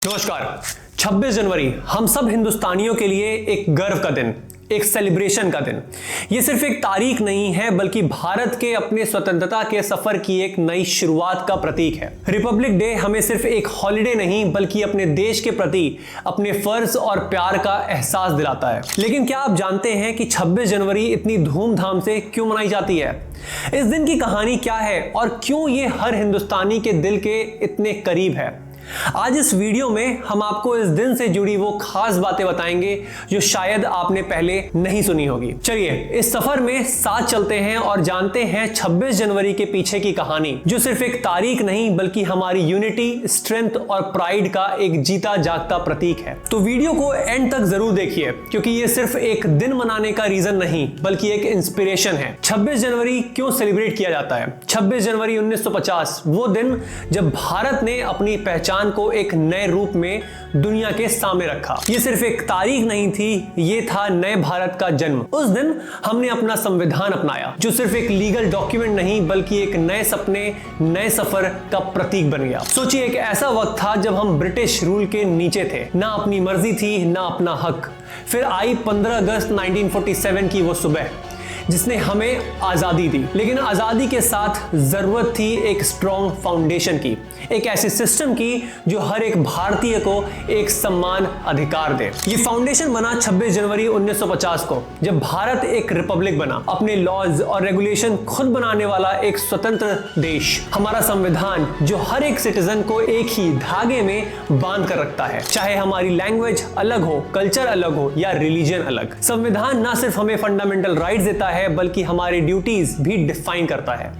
नमस्कार। 26 जनवरी हम सब हिंदुस्तानियों के लिए एक गर्व का दिन, एक सेलिब्रेशन का दिन। ये सिर्फ एक तारीख नहीं है बल्कि भारत के अपने स्वतंत्रता के सफर की एक नई शुरुआत का प्रतीक है। रिपब्लिक डे हमें सिर्फ एक हॉलिडे नहीं बल्कि अपने देश के प्रति अपने फर्ज और प्यार का एहसास दिलाता है। लेकिन क्या आप जानते हैं कि 26 जनवरी इतनी धूमधाम से क्यों मनाई जाती है? इस दिन की कहानी क्या है और क्यों ये हर हिंदुस्तानी के दिल के इतने करीब है? आज इस वीडियो में हम आपको इस दिन से जुड़ी वो खास बातें बताएंगे जो शायद आपने पहले नहीं सुनी होगी। चलिए इस सफर में साथ चलते हैं और जानते हैं 26 जनवरी के पीछे की कहानी, जो सिर्फ एक तारीख नहीं बल्कि हमारी यूनिटी, स्ट्रेंथ और प्राइड का एक जीता जागता प्रतीक है। तो वीडियो को एंड तक जरूर देखिए क्योंकि ये सिर्फ एक दिन मनाने का रीजन नहीं बल्कि एक इंस्पिरेशन है। 26 जनवरी क्यों सेलिब्रेट किया जाता है? 26 जनवरी 1950 वो दिन जब भारत ने अपनी पहचान को एक नए रूप में दुनिया के सामने रखा। ये सिर्फ एक तारीख नहीं थी, ये था नए भारत का जन्म। उस दिन हमने अपना संविधान अपनाया जो सिर्फ एक लीगल डॉक्यूमेंट नहीं बल्कि एक नए सपने, नए सफर का प्रतीक बन गया। सोचिए, एक ऐसा वक्त था जब हम ब्रिटिश रूल के नीचे थे, ना अपनी मर्जी थी ना अपना हक। फिर आई 15 अगस्त 1947 की वो सुबह जिसने हमें आजादी दी। लेकिन आजादी के साथ जरूरत थी एक स्ट्रॉन्ग फाउंडेशन की, एक ऐसे सिस्टम की जो हर एक भारतीय को एक समान अधिकार दे। ये फाउंडेशन बना 26 जनवरी 1950 को, जब भारत एक रिपब्लिक बना, अपने लॉज और रेगुलेशन खुद बनाने वाला एक स्वतंत्र देश। हमारा संविधान जो हर एक सिटीजन को एक ही धागे में बांध कर रखता है, चाहे हमारी लैंग्वेज अलग हो, कल्चर अलग हो या रिलीजन अलग। संविधान ना सिर्फ हमें फंडामेंटल राइट्स देता है बल्कि हमारी ड्यूटीज भी डिफाइन करता है।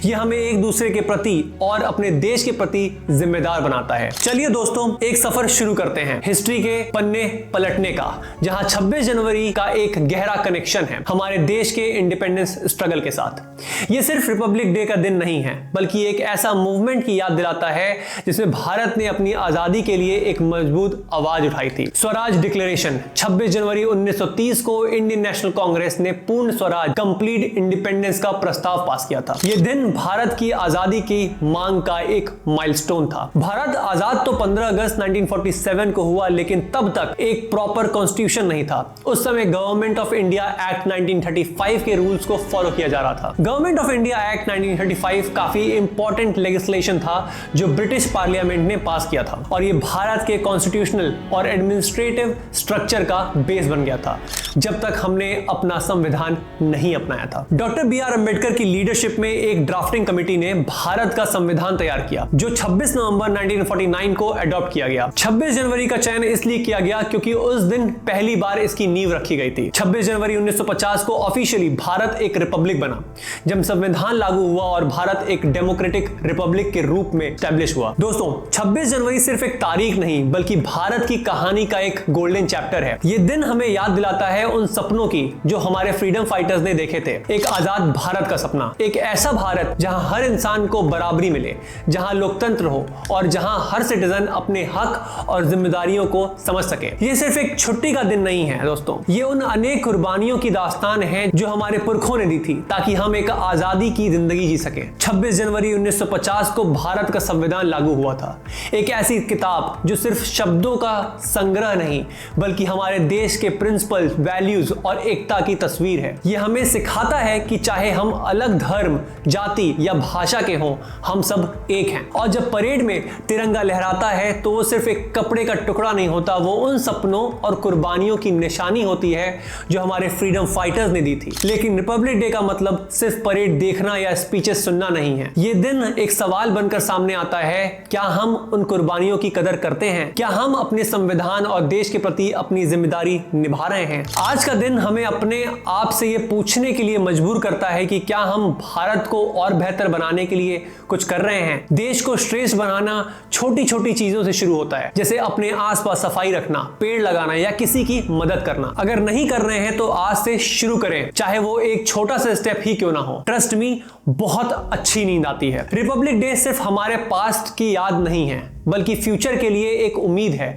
यह हमें एक दूसरे के प्रति और अपने देश के प्रति जिम्मेदार बनाता है। चलिए दोस्तों, एक सफर शुरू करते हैं हिस्ट्री के पन्ने पलटने का, जहां 26 जनवरी का एक गहरा कनेक्शन है हमारे देश के इंडिपेंडेंस स्ट्रगल के साथ। यह सिर्फ रिपब्लिक डे का दिन नहीं है बल्कि एक ऐसा मूवमेंट की याद दिलाता है जिसमें भारत ने अपनी आजादी के लिए एक मजबूत आवाज उठाई थी। स्वराज डिक्लेरेशन 26 जनवरी 1930 को इंडियन नेशनल कांग्रेस ने पूर्ण स्वराज, कंप्लीट इंडिपेंडेंस का प्रस्ताव पास किया था। यह दिन भारत की आजादी की मांग का एक माइलस्टोन था। भारत आजाद तो 15 अगस्त 1947 को हुआ, लेकिन तब तक एक प्रॉपर कॉन्स्टिट्यूशन नहीं था। उस समय गवर्नमेंट ऑफ इंडिया एक्ट 1935 के रूल्स को फॉलो किया जा रहा था। गवर्नमेंट ऑफ इंडिया एक्ट 1935 काफी इंपॉर्टेंट लेजिस्लेशन था जो ब्रिटिश पार्लियामेंट ने पास किया था और यह भारत के कॉन्स्टिट्यूशनल और एडमिनिस्ट्रेटिव स्ट्रक्चर का बेस बन गया था जब तक हमने अपना संविधान नहीं अपनाया था। Doctor B R. अंबेडकर की लीडरशिप में एक ड्राफ्टिंग कमेटी ने भारत का संविधान तैयार किया जो 26 नवंबर 1949 को अडॉप्ट किया गया। 26 जनवरी का चयन इसलिए किया गया क्योंकि उस दिन पहली बार इसकी नींव रखी गई थी। 26 जनवरी 1950 को ऑफिशियली भारत एक रिपब्लिक बना जब संविधान लागू हुआ और भारत एक डेमोक्रेटिक रिपब्लिक के रूप में एस्टैब्लिश हुआ। दोस्तों, 26 जनवरी सिर्फ एक तारीख नहीं बल्कि भारत की कहानी का एक गोल्डन चैप्टर है। यह दिन हमें याद दिलाता है उन सपनों की जो हमारे फ्रीडम फाइटर्स ने देखे थे। एक आजाद भारत का सपना, एक ऐसा भारत जहां हर इंसान को बराबरी मिले, जहां लोकतंत्र हो और जहां हर सिटीजन अपने हक और जिम्मेदारियों को समझ सके। ये सिर्फ एक छुट्टी का दिन नहीं है दोस्तों, ये उन अनेक कुर्बानियों की दास्तान है जो हमारे पुरखों ने दी थी ताकि हम एक आजादी की जिंदगी जी सके। 26 जनवरी 1950 को भारत का संविधान लागू हुआ था, एक ऐसी किताब जो सिर्फ शब्दों का संग्रह नहीं बल्कि हमारे देश के प्रिंसिपल्स, वैल्यूज और एकता की तस्वीर है। यह हमें सिखाता है कि चाहे हम अलग धर्म, जाति या भाषा के हों, हम सब एक हैं। और जब परेड में तिरंगा लहराता है तो वो सिर्फ एक कपड़े का टुकड़ा नहीं होता, वो उन सपनों और कुर्बानियों की निशानी होती है जो हमारे फ्रीडम फाइटर्स ने दी थी। लेकिन रिपब्लिक डे का मतलब सिर्फ परेड देखना या स्पीचेस सुनना नहीं है। ये दिन एक सवाल बनकर सामने आता है, क्या हम उन कुर्बानियों की कदर करते हैं? क्या हम अपने संविधान और देश के प्रति अपनी जिम्मेदारी निभा रहे हैं? आज का दिन हमें अपने आप से ये पूछने के लिए मजबूर करता है कि क्या हम भारत को और बेहतर बनाने के लिए कुछ कर रहे हैं। देश को श्रेष्ठ बनाना छोटी छोटी चीजों से शुरू होता है, जैसे अपने आसपास सफाई रखना, पेड़ लगाना या किसी की मदद करना। अगर नहीं कर रहे हैं तो आज से शुरू करें, चाहे वो एक छोटा सा स्टेप ही क्यों ना हो। ट्रस्ट मी, बहुत अच्छी नींद आती है। रिपब्लिक डे सिर्फ हमारे पास्ट की याद नहीं है, बल्कि फ्यूचर के लिए एक उम्मीद है।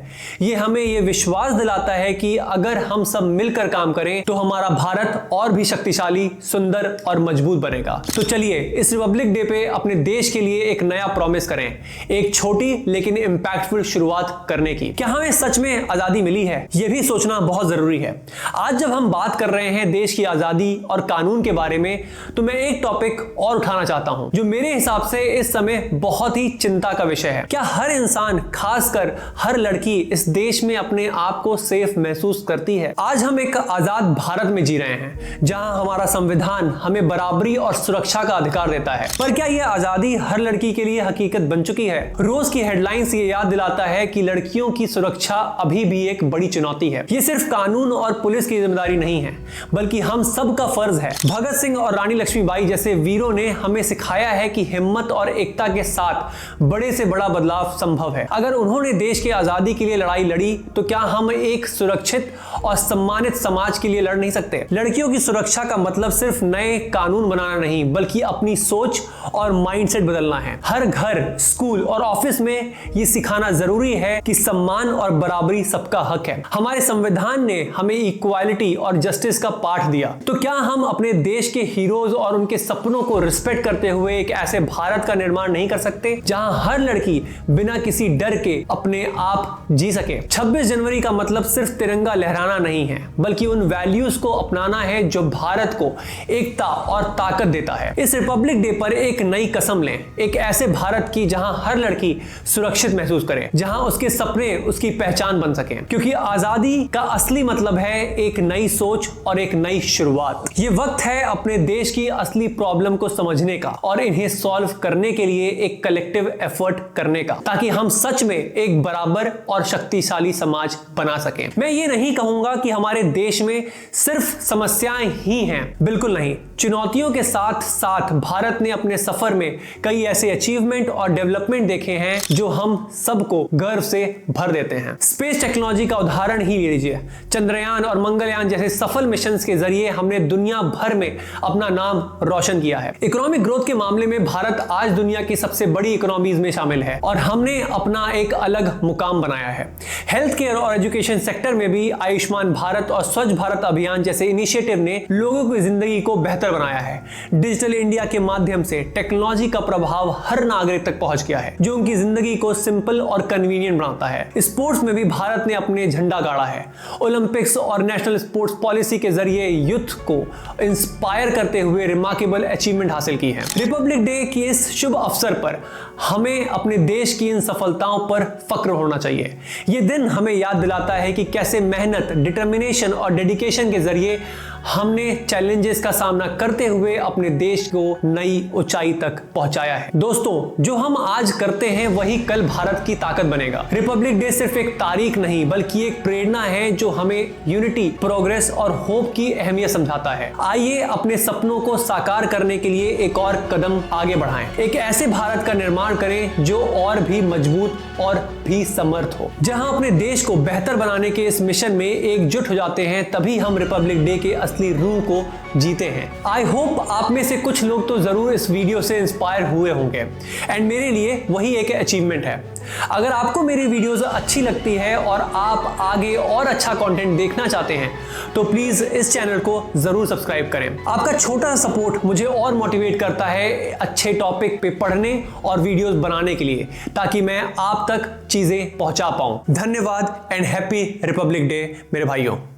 ये हमें ये विश्वास दिलाता है कि अगर हम सब मिलकर काम करें तो हमारा भारत और भी शक्तिशाली, सुंदर और मजबूत बनेगा। तो चलिए इस रिपब्लिक डे पे अपने देश के लिए एक नया प्रॉमिस करें, एक छोटी लेकिन इंपैक्टफुल शुरुआत करने की। क्या हमें सच में आजादी मिली है, यह भी सोचना बहुत जरूरी है। आज जब हम बात कर रहे हैं देश की आजादी और कानून के बारे में, तो मैं एक टॉपिक और उठाना चाहता हूं जो मेरे हिसाब से इस समय बहुत ही चिंता का विषय है। क्या हर इंसान, खासकर हर लड़की इस देश में अपने आप को सेफ महसूस करती है? आज हम एक आजाद भारत में जी रहे हैं जहां हमारा संविधान हमें बराबरी और सुरक्षा का अधिकार देता है, पर क्या यह आजादी हर लड़की के लिए हकीकत बन चुकी है? रोज की हेडलाइंस ये याद दिलाता है कि लड़कियों की सुरक्षा अभी भी एक बड़ी चुनौती है। ये सिर्फ कानून और पुलिस की जिम्मेदारी नहीं है, बल्कि हम सब का फर्ज है। भगत सिंह और रानी लक्ष्मीबाई जैसे वीरों ने हमें सिखाया है कि हिम्मत और एकता के साथ बड़े से बड़ा बदलाव संभव है। अगर उन्होंने देश की आजादी के लिए लड़ाई लड़ी, तो क्या हम एक सुरक्षित और सम्मानित समाज के लिए लड़ नहीं सकते? लड़कियों की सुरक्षा का मतलब सिर्फ नए कानून बनाना नहीं, बल्कि अपनी सोच और माइंडसेट बदलना है। हर घर, स्कूल और ऑफिस में ये सिखाना जरूरी है कि सम्मान और बराबरी सबका हक है। हमारे संविधान ने हमें इक्वालिटी और जस्टिस का पाठ दिया, तो क्या हम अपने देश के हीरोज और उनके सपनों को रिस्पेक्ट करते हुए एक ऐसे भारत का निर्माण नहीं कर सकते जहां हर लड़की बिना किसी डर के अपने आप जी सके? 26 जनवरी का मतलब सिर्फ तिरंगा लहराना नहीं है, बल्कि उन वैल्यूज को अपनाना है जो भारत को एकता और ताकत देता है। इस रिपब्लिक डे पर एक नई कसम लें, एक ऐसे भारत की जहां हर लड़की सुरक्षित महसूस करे, जहां उसके सपने उसकी पहचान बन सके, क्योंकि आजादी का असली मतलब है एक नई सोच और एक नई शुरुआत। ये वक्त है अपने देश की असली प्रॉब्लम को समझने का और इन्हें सॉल्व करने के लिए एक कलेक्टिव एफर्ट करने का, ताकि हम सच में एक बराबर और शक्तिशाली समाज बना सकें। मैं ये नहीं कहूंगा कि हमारे देश में सिर्फ समस्याएं ही हैं, बिल्कुल नहीं। चुनौतियों के साथ साथ भारत ने अपने सफर में कई ऐसे अचीवमेंट और डेवलपमेंट देखे हैं जो हम सबको गर्व से भर देते हैं। स्पेस टेक्नोलॉजी का उदाहरण ही ले लीजिए। चंद्रयान और मंगलयान जैसे सफल मिशन के जरिए हमने दुनिया भर में अपना नाम रोशन किया है। इकोनॉमिक ग्रोथ के मामले में भारत आज दुनिया की सबसे बड़ी इकोनॉमीज में शामिल है और हमने अपना एक अलग मुकाम बनाया है। हेल्थ केयर और एजुकेशन सेक्टर में भी आयुष्मान भारत और स्वच्छ भारत अभियान जैसे इनिशिएटिव ने लोगों की जिंदगी को बेहतर बनाया है। डिजिटल इंडिया के माध्यम से टेक्नोलॉजी का प्रभाव हर नागरिक तक पहुंच गया है, जो उनकी जिंदगी को सिंपल और कन्वीनियंट बनाता है। स्पोर्ट्स में भी भारत ने अपने झंडा गाड़ा है। ओलंपिक्स और नेशनल स्पोर्ट्स पॉलिसी के जरिए यूथ को इंस्पायर करते हुए रिमार्केबल अचीवमेंट हासिल की है। रिपब्लिक डे के इस शुभ अवसर पर हमें अपने देश की इन सफलताओं पर फक्र होना चाहिए। यह दिन हमें याद दिलाता है कि कैसे मेहनत, डिटर्मिनेशन और डेडिकेशन के जरिए हमने चैलेंजेस का सामना करते हुए अपने देश को नई ऊंचाई तक पहुंचाया है। दोस्तों, जो हम आज करते हैं वही कल भारत की ताकत बनेगा। रिपब्लिक डे सिर्फ एक तारीख नहीं, बल्कि एक प्रेरणा है जो हमें यूनिटी, प्रोग्रेस और होप की अहमियत समझाता है। आइए अपने सपनों को साकार करने के लिए एक और कदम आगे बढ़ाएं। एक ऐसे भारत का निर्माण करें जो और भी मजबूत और भी समर्थ हो। जहां अपने देश को बेहतर बनाने के इस मिशन में एकजुट हो जाते हैं, तभी हम रिपब्लिक डे के असली रूह को जीते हैं। आई होप आप में से कुछ लोग तो जरूर इस वीडियो से इंस्पायर हुए होंगे, एंड मेरे लिए वही एक अचीवमेंट है। अगर आपको मेरी वीडियोस अच्छी लगती है और आप आगे और अच्छा कंटेंट देखना चाहते हैं, तो प्लीज इस चैनल को जरूर सब्सक्राइब करें। आपका छोटा सपोर्ट मुझे और मोटिवेट करता है अच्छे टॉपिक पे पढ़ने और वीडियोस बनाने के लिए, ताकि मैं आप तक चीजें पहुंचा पाऊं। धन्यवाद एंड हैप्पी रिपब्लिक डे मेरे भाइयों।